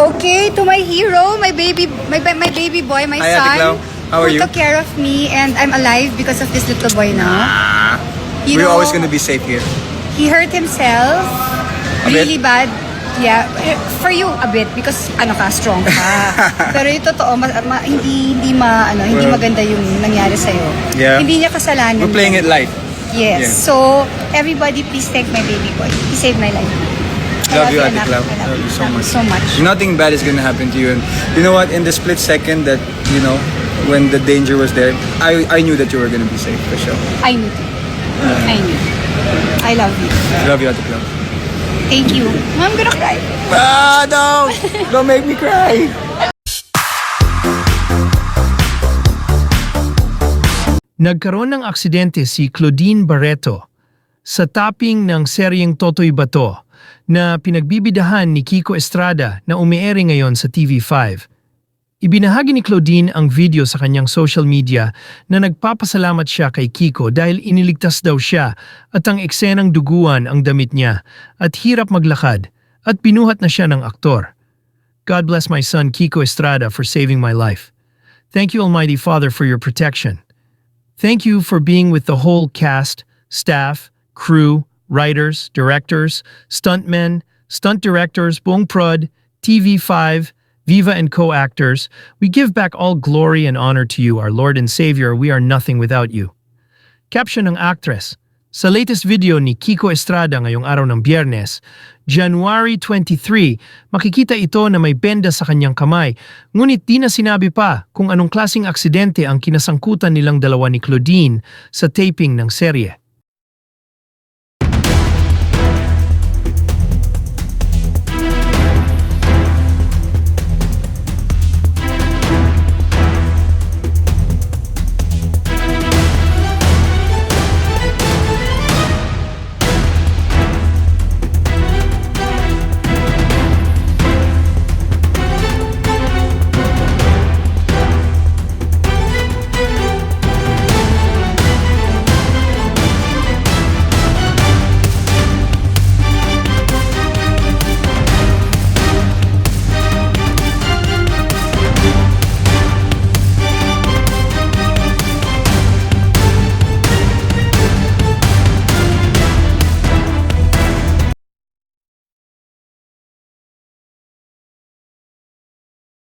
Okay, to my hero, my baby boy, my Hi, Ate son, Clau. How are who you? took care of me, and I'm alive because of this little boy now. You We're know, always gonna be safe here. He hurt himself A really bit? bad. Yeah, for you a bit because strong ka. Pero yung totoo, hindi Well, maganda yung nangyari sa Yeah. Hindi niya kasalanan. We're playing it light. Yes. Yeah. So, everybody please thank my baby boy. He saved my life. I Love you, Ate anak. Clau. I Love you so much. So much. Nothing bad is gonna happen to you. And you know what? In the split second that, when the danger was there, I knew that you were gonna be safe for sure. I knew. I knew. I love you. Love you, Ate Clau. Thank you. I'm gonna cry. No! Don't make me cry! Nagkaroon ng aksidente si Claudine Barreto sa tapping ng seryeng Totoy Bato na pinagbibidahan ni Kiko Estrada na umiere ngayon sa TV5. Ibinahagi ni Claudine ang video sa kanyang social media na nagpapasalamat siya kay Kiko dahil iniligtas daw siya at ang eksenang duguan ang damit niya at hirap maglakad at binuhat na siya ng aktor. God bless my son Kiko Estrada for saving my life. Thank you, Almighty Father, for your protection. Thank you for being with the whole cast, staff, crew, writers, directors, stuntmen, stunt directors, buong prod, TV5, Viva and co-actors. We give back all glory and honor to you, our Lord and Savior. We are nothing without you. Caption ng actress. Sa latest video ni Kiko Estrada ngayong araw ng Biyernes, January 23, makikita ito na may benda sa kanyang kamay, ngunit di na sinabi pa kung anong klaseng aksidente ang kinasangkutan nilang dalawa ni Claudine sa taping ng serye.